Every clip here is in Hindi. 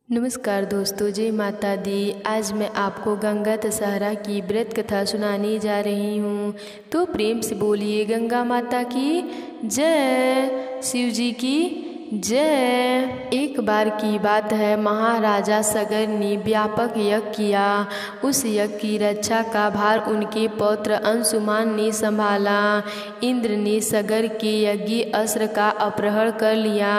नमस्कार दोस्तों, जय माता दी। आज मैं आपको गंगा दशहरा की व्रत कथा सुनाने जा रही हूँ। तो प्रेम से बोलिए गंगा माता की जय, शिव जी की जय। एक बार की बात है, महाराजा सगर ने व्यापक यज्ञ किया। उस यज्ञ की रक्षा का भार उनके पौत्र अंशुमान ने संभाला। इंद्र ने सगर के यज्ञ अस्त्र का अपहरण कर लिया।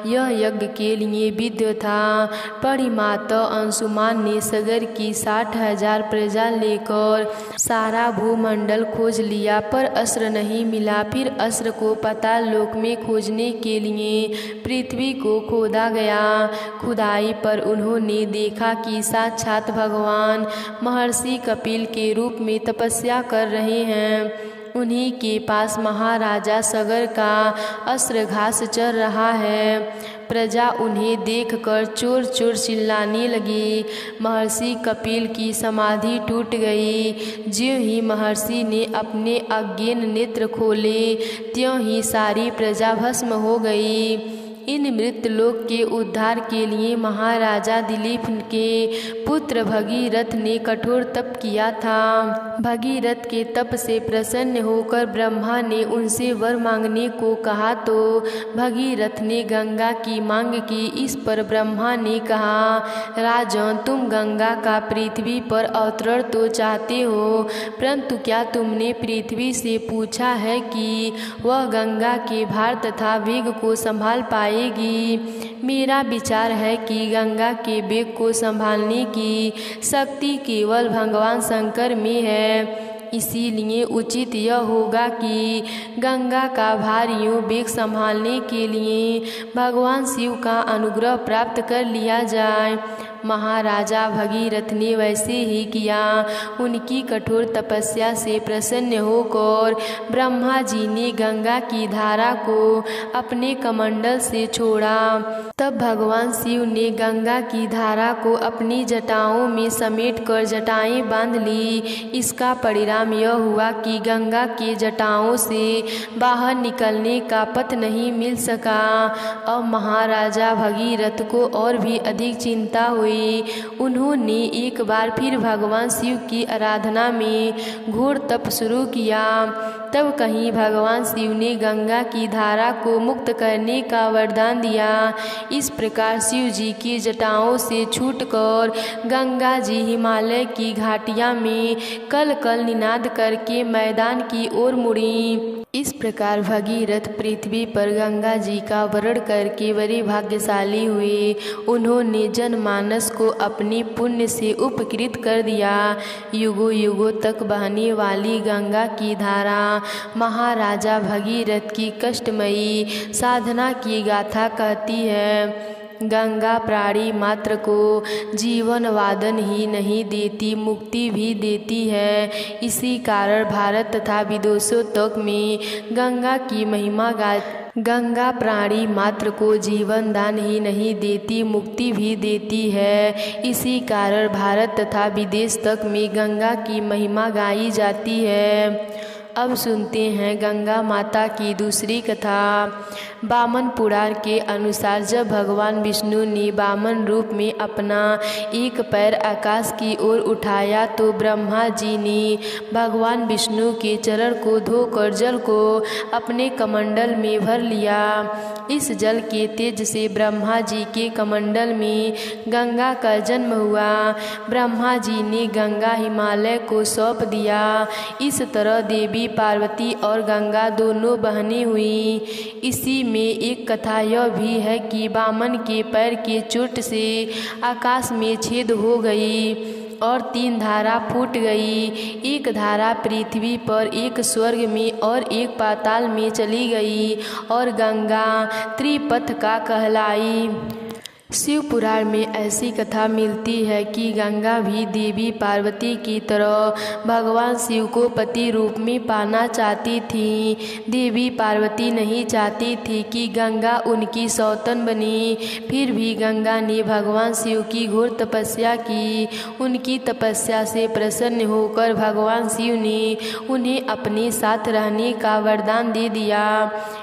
यह यज्ञ के लिए विद्य था। परिमाता अंशुमान ने सगर की 60,000 प्रजा लेकर सारा भूमंडल खोज लिया, पर अस्त्र नहीं मिला। फिर अस्त्र को पाताल लोक में खोजने के लिए पृथ्वी को खोदा गया। खुदाई पर उन्होंने देखा कि साक्षात भगवान महर्षि कपिल के रूप में तपस्या कर रहे हैं। उन्हीं के पास महाराजा सगर का अस्त्र घास चर रहा है। प्रजा उन्हें देखकर चोर चोर चिल्लाने लगी। महर्षि कपिल की समाधि टूट गई। ज्यों ही महर्षि ने अपने अज्ञान नेत्र खोले, त्यों ही सारी प्रजा भस्म हो गई। इन मृत लोक के उद्धार के लिए महाराजा दिलीप के पुत्र भगीरथ ने कठोर तप किया था। भगीरथ के तप से प्रसन्न होकर ब्रह्मा ने उनसे वर मांगने को कहा, तो भगीरथ ने गंगा की मांग की। इस पर ब्रह्मा ने कहा, राजन, तुम गंगा का पृथ्वी पर अवतरण तो चाहते हो, परंतु क्या तुमने पृथ्वी से पूछा है कि वह गंगा के भार तथा वेग को संभाल पाए? मेरा विचार है कि गंगा के वेग को संभालने की शक्ति केवल भगवान शंकर में है। इसीलिए उचित यह होगा कि गंगा का भार यूं वेग संभालने के लिए भगवान शिव का अनुग्रह प्राप्त कर लिया जाए। महाराजा भगीरथ ने वैसे ही किया। उनकी कठोर तपस्या से प्रसन्न होकर ब्रह्मा जी ने गंगा की धारा को अपने कमंडल से छोड़ा। तब भगवान शिव ने गंगा की धारा को अपनी जटाओं में समेटकर जटाएं बांध ली। इसका परिणाम यह हुआ कि गंगा के जटाओं से बाहर निकलने का पथ नहीं मिल सका। अब महाराजा भगीरथ को और भी अधिक चिंता हुई। उन्होंने एक बार फिर भगवान शिव की आराधना में घोर तप शुरू किया। तब कहीं भगवान शिव ने गंगा की धारा को मुक्त करने का वरदान दिया। इस प्रकार शिव जी की जटाओं से छूटकर गंगा जी हिमालय की घाटियां में कल कल निनाद करके मैदान की ओर मुड़ी। इस प्रकार भगीरथ पृथ्वी पर गंगा जी का वरण करके बड़े भाग्यशाली हुए। उन्होंने जनमानस को अपनी पुण्य से उपकृत कर दिया। युगों युगों तक बहने वाली गंगा की धारा महाराजा भगीरथ की कष्टमयी साधना की गाथा कहती है। गंगा प्राणी मात्र को जीवन वादन ही नहीं देती, मुक्ति भी देती है। इसी कारण भारत तथा विदेशों तक में गंगा की महिमा गंगा प्राणी मात्र को जीवन दान ही नहीं देती, मुक्ति भी देती है। इसी कारण भारत तथा विदेश तक में गंगा की महिमा गाई जाती है। अब सुनते हैं गंगा माता की दूसरी कथा। वामन पुराण के अनुसार जब भगवान विष्णु ने वामन रूप में अपना एक पैर आकाश की ओर उठाया, तो ब्रह्मा जी ने भगवान विष्णु के चरण को धोकर जल को अपने कमंडल में भर लिया। इस जल के तेज से ब्रह्मा जी के कमंडल में गंगा का जन्म हुआ। ब्रह्मा जी ने गंगा हिमालय को सौंप दिया। इस तरह देवी पार्वती और गंगा दोनों बहनें हुई। इसी में एक कथा यह भी है कि वामन के पैर के चोट से आकाश में छेद हो गई और 3 धारा फूट गई। एक धारा पृथ्वी पर, एक स्वर्ग में और एक पाताल में चली गई और गंगा त्रिपथ का कहलाई। शिव पुराण में ऐसी कथा मिलती है कि गंगा भी देवी पार्वती की तरह भगवान शिव को पति रूप में पाना चाहती थी। देवी पार्वती नहीं चाहती थी कि गंगा उनकी सौतन बने। फिर भी गंगा ने भगवान शिव की घोर तपस्या की। उनकी तपस्या से प्रसन्न होकर भगवान शिव ने उन्हें अपने साथ रहने का वरदान दे दिया।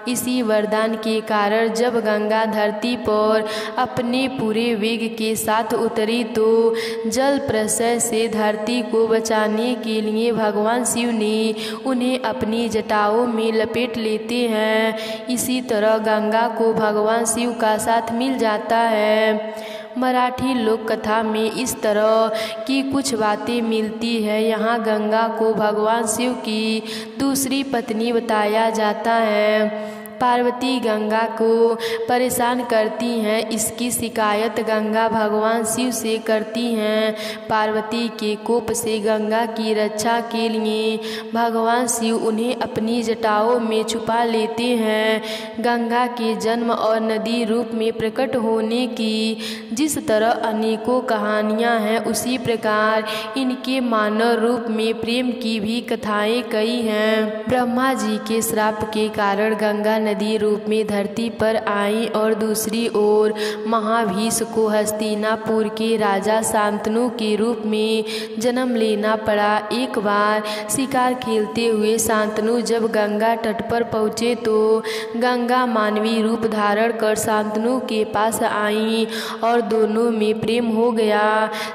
इसी वरदान के कारण जब गंगा धरती पर अपने अपने पूरे वेग के साथ उतरी तो जल प्रलय से धरती को बचाने के लिए भगवान शिव ने उन्हें अपनी जटाओं में लपेट लेते हैं। इसी तरह गंगा को भगवान शिव का साथ मिल जाता है। मराठी लोक कथा में इस तरह की कुछ बातें मिलती है। यहाँ गंगा को भगवान शिव की दूसरी पत्नी बताया जाता है। पार्वती गंगा को परेशान करती हैं। इसकी शिकायत गंगा भगवान शिव से करती हैं। पार्वती के कोप से गंगा की रक्षा के लिए भगवान शिव उन्हें अपनी जटाओं में छुपा लेते हैं। गंगा के जन्म और नदी रूप में प्रकट होने की जिस तरह अनेकों कहानियाँ हैं, उसी प्रकार इनके मानव रूप में प्रेम की भी कथाएं कई हैं। ब्रह्मा जी के श्राप के कारण गंगा नदी रूप में धरती पर आई और दूसरी ओर महाभीष को हस्तिनापुर के राजा शांतनु के रूप में जन्म लेना पड़ा। एक बार शिकार खेलते हुए शांतनु जब गंगा तट पर पहुँचे तो गंगा मानवीय रूप धारण कर शांतनु के पास आई और दोनों में प्रेम हो गया।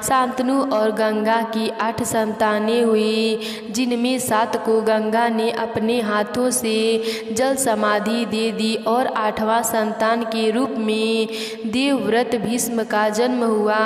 शांतनु और गंगा की 8 संतानें हुई, जिनमें 7 को गंगा ने अपने हाथों से जल समाधि दे दी और 8वां संतान के रूप में देवव्रत भीष्म का जन्म हुआ।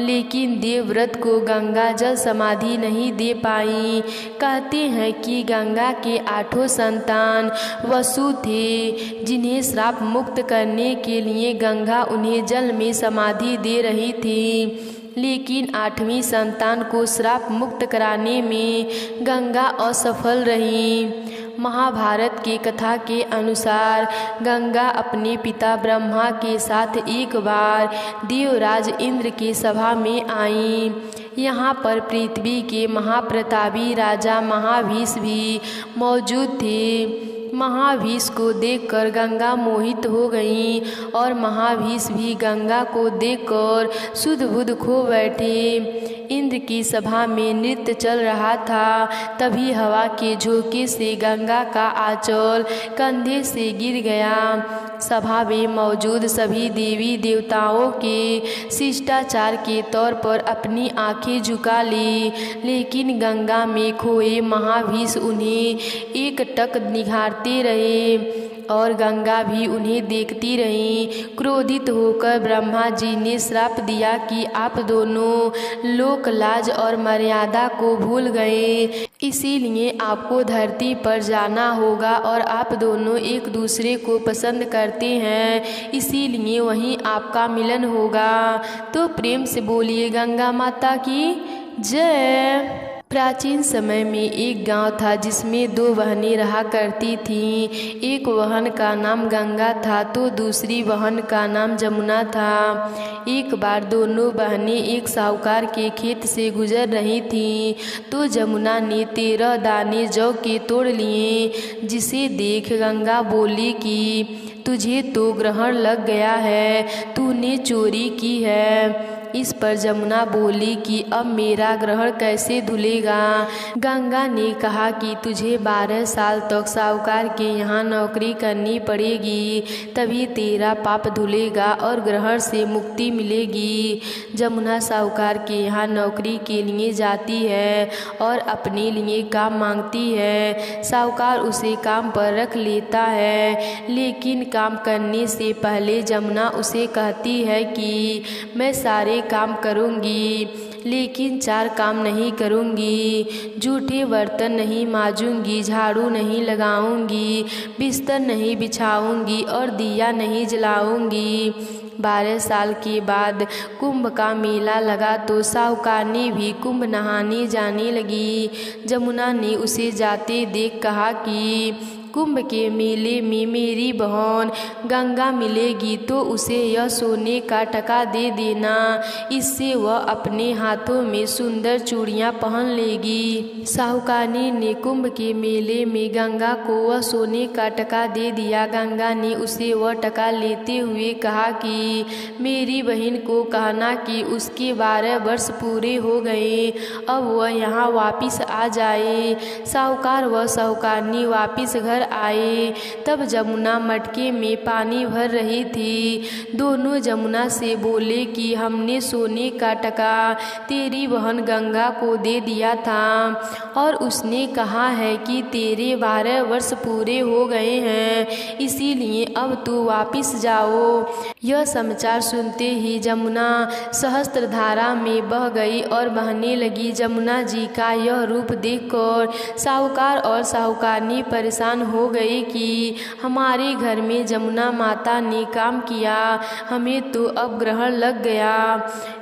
लेकिन देवव्रत को गंगा जल समाधि नहीं दे पाई। कहते हैं कि गंगा के 8 संतान वसु थे, जिन्हें श्राप मुक्त करने के लिए गंगा उन्हें जल में समाधि दे रही थी। लेकिन 8वीं संतान को श्राप मुक्त कराने में गंगा असफल रही। महाभारत की कथा के अनुसार गंगा अपने पिता ब्रह्मा के साथ एक बार देवराज इंद्र की सभा में आई। यहाँ पर पृथ्वी के महाप्रतापी राजा महाभीष भी मौजूद थे। महाभीष को देखकर गंगा मोहित हो गई और महाभीष भी गंगा को देखकर सुध बुध खो बैठे। इंद्र की सभा में नृत्य चल रहा था। तभी हवा के झोंके से गंगा का आंचल कंधे से गिर गया। सभा में मौजूद सभी देवी देवताओं के शिष्टाचार के तौर पर अपनी आंखें झुका ली, लेकिन गंगा में खोए महाभीष उन्हें एकटक निहारते रहे और गंगा भी उन्हें देखती रही। क्रोधित होकर ब्रह्मा जी ने श्राप दिया कि आप दोनों लोक लाज और मर्यादा को भूल गए, इसीलिए आपको धरती पर जाना होगा और आप दोनों एक दूसरे को पसंद करते हैं, इसीलिए वहीं आपका मिलन होगा। तो प्रेम से बोलिए गंगा माता की जय। प्राचीन समय में एक गांव था जिसमें 2 बहनें रहा करती थीं। एक बहन का नाम गंगा था तो दूसरी बहन का नाम जमुना था। एक बार दोनों बहनें एक साहूकार के खेत से गुजर रही थीं तो जमुना ने 13 दाने जौ के तोड़ लिए, जिसे देख गंगा बोली कि तुझे तो ग्रहण लग गया है, तूने चोरी की है। इस पर जमुना बोली कि अब मेरा ग्रहण कैसे धुलेगा। गंगा ने कहा कि तुझे 12 साल तक साहूकार के यहाँ नौकरी करनी पड़ेगी, तभी तेरा पाप धुलेगा और ग्रहण से मुक्ति मिलेगी। जमुना साहूकार के यहाँ नौकरी के लिए जाती है और अपने लिए काम मांगती है। साहूकार उसे काम पर रख लेता है, लेकिन काम करने से पहले जमुना उसे कहती है कि मैं सारे काम करूंगी, लेकिन 4 काम नहीं करूंगी। जूठे बर्तन नहीं मांजूंगी, झाड़ू नहीं लगाऊंगी, बिस्तर नहीं बिछाऊंगी और दिया नहीं जलाऊंगी। 12 साल के बाद कुंभ का मेला लगा तो साहूकारनी भी कुंभ नहाने जाने लगी। जमुना ने उसे जाते देख कहा कि कुंभ के मेले में मेरी बहन गंगा मिलेगी तो उसे यह सोने का टका दे देना, इससे वह अपने हाथों में सुंदर चूड़ियां पहन लेगी। साहूकारनी ने कुंभ के मेले में गंगा को वह सोने का टका दे दिया। गंगा ने उसे वह टका लेते हुए कहा कि मेरी बहन को कहना कि उसके 12 वर्ष पूरे हो गए, अब वह यहाँ वापिस आ जाए। साहूकार व साहूकारनी वापिस घर आए। तब जमुना मटके में पानी भर रही थी। दोनों जमुना से बोले कि हमने सोने का टका तेरी बहन गंगा को दे दिया था और उसने कहा है कि तेरे 12 वर्ष पूरे हो गए हैं, इसीलिए अब तू वापिस जाओ। यह समाचार सुनते ही जमुना सहस्त्रधारा में बह गई और बहने लगी। जमुना जी का यह रूप देखकर साहूकार और साहूकारनी परेशान हो गए कि हमारे घर में जमुना माता ने काम किया, हमें तो अब ग्रहण लग गया,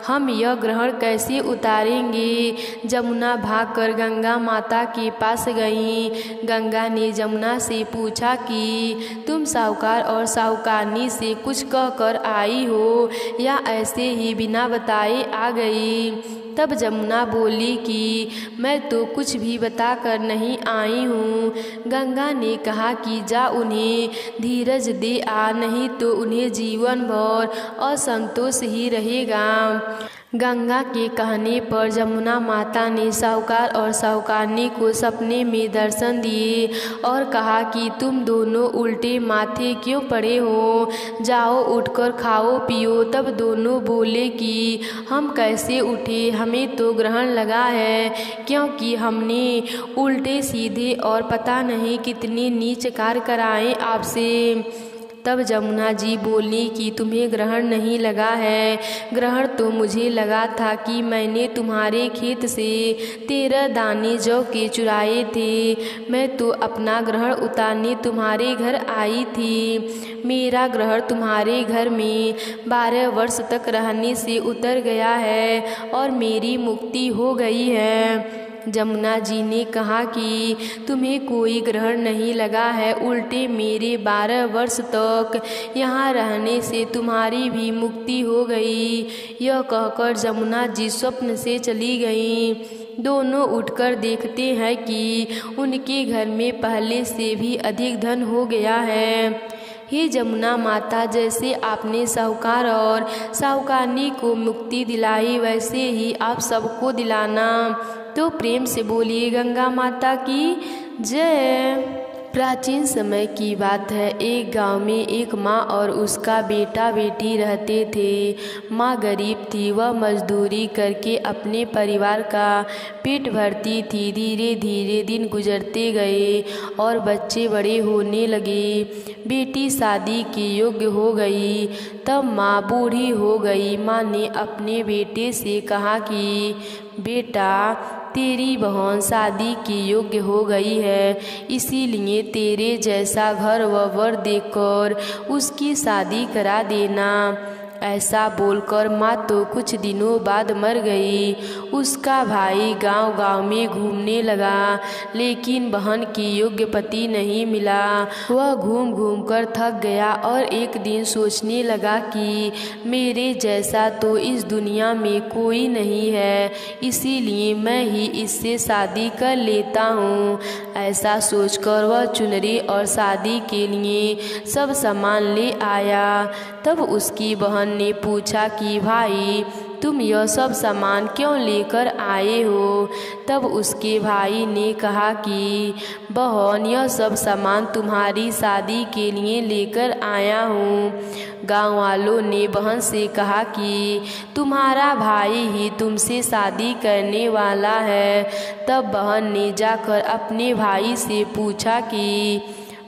हम यह ग्रहण कैसे उतारेंगे। जमुना भागकर गंगा माता के पास गई। गंगा ने जमुना से पूछा कि तुम साहूकार और साहूकारनी से कुछ कहकर आई हो या ऐसे ही बिना बताए आ गई। तब जमुना बोली कि मैं तो कुछ भी बताकर नहीं आई हूँ। गंगा ने कहा कि जा उन्हें धीरज दे आ, नहीं तो उन्हें जीवन भर असंतोष ही रहेगा। गंगा के कहने पर जमुना माता ने साहूकार और साहूकारनी को सपने में दर्शन दिए और कहा कि तुम दोनों उल्टे माथे क्यों पड़े हो, जाओ उठकर खाओ पियो। तब दोनों बोले कि हम कैसे उठे, हमें तो ग्रहण लगा है, क्योंकि हमने उल्टे सीधे और पता नहीं कितने नीच कार्य कराए आपसे। तब जमुना जी बोली कि तुम्हें ग्रहण नहीं लगा है, ग्रहण तो मुझे लगा था कि मैंने तुम्हारे खेत से 13 दाने जौ के चुराए थे। मैं तो अपना ग्रहण उतारने तुम्हारे घर आई थी। मेरा ग्रहण तुम्हारे घर में 12 वर्ष तक रहने से उतर गया है और मेरी मुक्ति हो गई है। जमुना जी ने कहा कि तुम्हें कोई ग्रहण नहीं लगा है, उल्टे मेरे 12 वर्ष तक यहाँ रहने से तुम्हारी भी मुक्ति हो गई। यह कहकर जमुना जी स्वप्न से चली गईं। दोनों उठकर देखते हैं कि उनके घर में पहले से भी अधिक धन हो गया है। हे जमुना माता, जैसे आपने साहूकार और साहूकारनी को मुक्ति दिलाई, वैसे ही आप सबको दिलाना। तो प्रेम से बोलिए गंगा माता की जय। प्राचीन समय की बात है। एक गांव में एक माँ और उसका बेटा बेटी रहते थे। माँ गरीब थी, वह मजदूरी करके अपने परिवार का पेट भरती थी। धीरे धीरे दिन गुजरते गए और बच्चे बड़े होने लगे। बेटी शादी के योग्य हो गई। तब माँ बूढ़ी हो गई। माँ ने अपने बेटे से कहा कि बेटा, तेरी बहन शादी के योग्य हो गई है, इसीलिए तेरे जैसा घर व वर देखकर उसकी शादी करा देना। ऐसा बोलकर माँ तो कुछ दिनों बाद मर गई। उसका भाई गांव-गांव में घूमने लगा, लेकिन बहन की योग्य पति नहीं मिला। वह घूम घूम कर थक गया और एक दिन सोचने लगा कि मेरे जैसा तो इस दुनिया में कोई नहीं है, इसीलिए मैं ही इससे शादी कर लेता हूँ। ऐसा सोचकर वह चुनरी और शादी के लिए सब सामान ले आया। तब उसकी बहन ने पूछा कि भाई, तुम यह सब सामान क्यों लेकर आए हो? तब उसके भाई ने कहा कि बहन, यह सब सामान तुम्हारी शादी के लिए लेकर आया हूँ। गांव वालों ने बहन से कहा कि तुम्हारा भाई ही तुमसे शादी करने वाला है। तब बहन ने जाकर अपने भाई से पूछा कि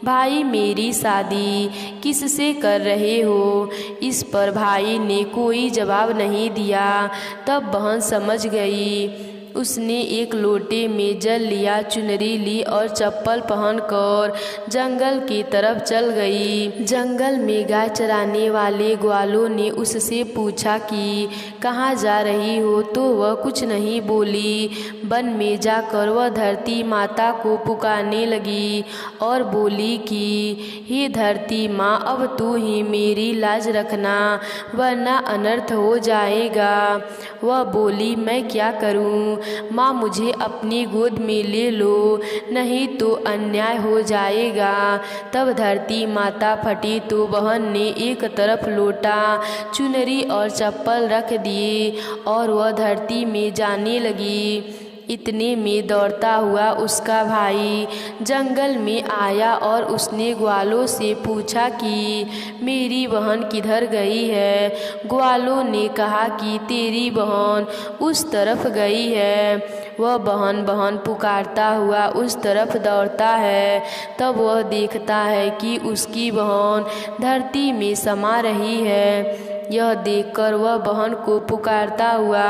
भाई, मेरी शादी किससे कर रहे हो? इस पर भाई ने कोई जवाब नहीं दिया। तब बहन समझ गई। उसने एक लोटे में जल लिया, चुनरी ली और चप्पल पहनकर जंगल की तरफ चल गई। जंगल में गाय चराने वाले ग्वालों ने उससे पूछा कि कहाँ जा रही हो? तो वह कुछ नहीं बोली। वन में जाकर वह धरती माता को पुकारने लगी और बोली कि हे धरती माँ, अब तू ही मेरी लाज रखना, वरना अनर्थ हो जाएगा। वह बोली, मैं क्या करूँ? माँ, मुझे अपनी गोद में ले लो, नहीं तो अन्याय हो जाएगा। तब धरती माता फटी तो बहन ने एक तरफ लोटा, चुनरी और चप्पल रख दिए और वह धरती में जाने लगी। इतने में दौड़ता हुआ उसका भाई जंगल में आया और उसने ग्वालों से पूछा कि मेरी बहन किधर गई है। ग्वालों ने कहा कि तेरी बहन उस तरफ गई है। वह बहन बहन पुकारता हुआ उस तरफ दौड़ता है। तब वह देखता है कि उसकी बहन धरती में समा रही है। यह देखकर वह बहन को पुकारता हुआ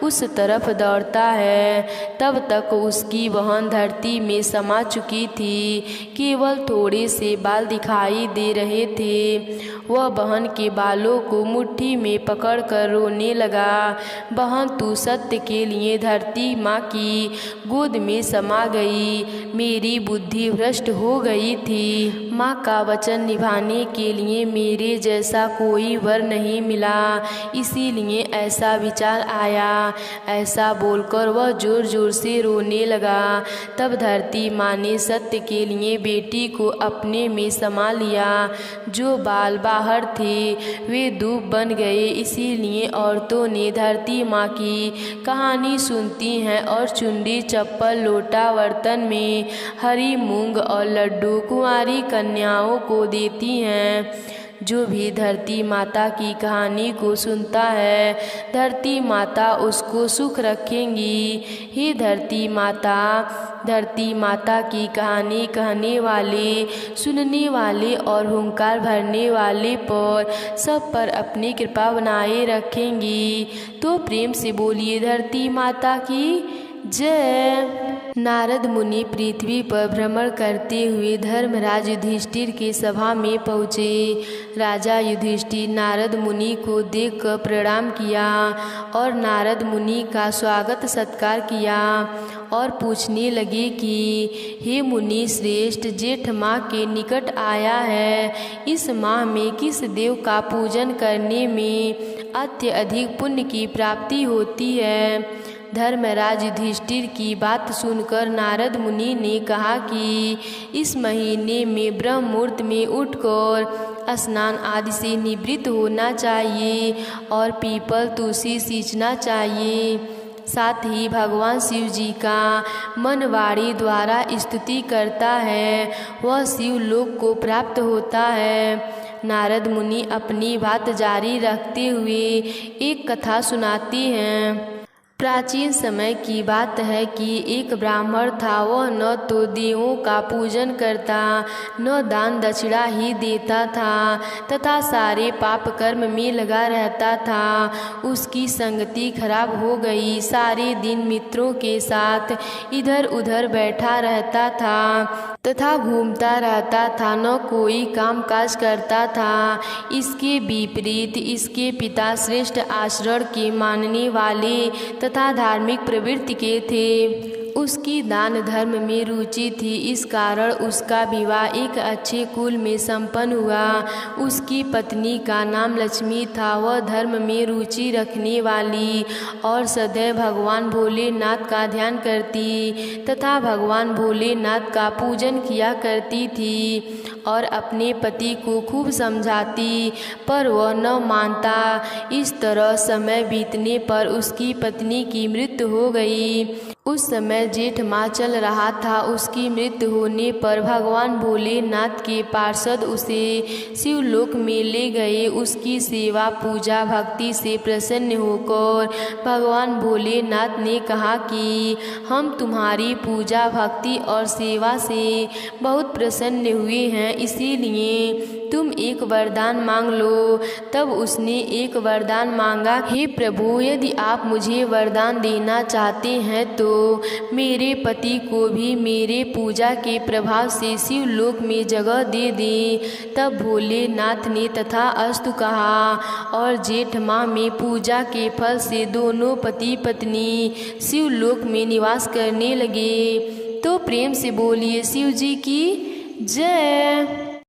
उस तरफ दौड़ता है। तब तक उसकी बहन धरती में समा चुकी थी, केवल थोड़े से बाल दिखाई दे रहे थे। वह बहन के बालों को मुट्ठी में पकड़कर रोने लगा। बहन, तू सत्य के लिए धरती माँ की गोद में समा गई। मेरी बुद्धि भ्रष्ट हो गई थी। माँ का वचन निभाने के लिए मेरे जैसा कोई वर नहीं मिला, इसीलिए ऐसा विचार आया। ऐसा बोलकर वह जोर जोर से रोने लगा। तब धरती माँ ने सत्य के लिए बेटी को अपने में समा लिया। जो बाल बाहर थे वे दूब बन गए। इसीलिए औरतों ने धरती माँ की कहानी सुनती हैं और चुंडी, चप्पल, लोटा, बर्तन में हरी मूंग और लड्डू कुंवारी कन्याओं को देती हैं। जो भी धरती माता की कहानी को सुनता है, धरती माता उसको सुख रखेंगी। हे धरती माता की कहानी कहने वाले, सुनने वाले और हुंकार भरने वाले पर सब पर अपनी कृपा बनाए रखेंगी। तो प्रेम से बोलिए धरती माता की जय। नारद मुनि पृथ्वी पर भ्रमण करते हुए धर्मराज युधिष्ठिर के सभा में पहुँचे। राजा युधिष्ठिर नारद मुनि को देखकर प्रणाम किया और नारद मुनि का स्वागत सत्कार किया और पूछने लगे कि हे मुनि श्रेष्ठ, जेठ माह के निकट आया है। इस माह में किस देव का पूजन करने में अत्यधिक पुण्य की प्राप्ति होती है। धर्मराज युधिष्ठिर की बात सुनकर नारद मुनि ने कहा कि इस महीने में ब्रह्म मुहूर्त में उठकर स्नान आदि से निवृत्त होना चाहिए और पीपल तुलसी सींचना चाहिए। साथ ही भगवान शिव जी का मन वाणी द्वारा स्तुति करता है, वह शिव लोक को प्राप्त होता है। नारद मुनि अपनी बात जारी रखते हुए एक कथा सुनाते हैं। प्राचीन समय की बात है कि एक ब्राह्मण था। वह न तो देवों का पूजन करता, न दान दक्षिणा ही देता था तथा सारे पाप कर्म में लगा रहता था। उसकी संगति खराब हो गई। सारे दिन मित्रों के साथ इधर उधर बैठा रहता था तथा घूमता रहता था, न कोई काम काज करता था। इसके विपरीत इसके पिता श्रेष्ठ आचरण के मानने वाले तथा धार्मिक प्रवृत्ति के थे। उसकी दान धर्म में रुचि थी। इस कारण उसका विवाह एक अच्छे कुल में संपन्न हुआ। उसकी पत्नी का नाम लक्ष्मी था। वह धर्म में रुचि रखने वाली और सदैव भगवान भोलेनाथ का ध्यान करती तथा भगवान भोलेनाथ का पूजन किया करती थी और अपने पति को खूब समझाती, पर वह न मानता। इस तरह समय बीतने पर उसकी पत्नी की मृत्यु हो गई। उस समय जेठ माह चल रहा था। उसकी मृत्यु होने पर भगवान भोलेनाथ के पार्षद उसे शिवलोक में ले गए। उसकी सेवा पूजा भक्ति से प्रसन्न होकर भगवान भोलेनाथ ने कहा कि हम तुम्हारी पूजा भक्ति और सेवा से बहुत प्रसन्न हुए हैं, इसीलिए तुम एक वरदान मांग लो। तब उसने एक वरदान मांगा, हे प्रभु, यदि आप मुझे वरदान देना चाहते हैं तो मेरे पति को भी मेरे पूजा के प्रभाव से शिवलोक में जगह दे दें। तब भोलेनाथ ने तथा अस्तु कहा और जेठ माह में पूजा के फल से दोनों पति पत्नी शिवलोक में निवास करने लगे। तो प्रेम से बोलिए शिव जी की जय।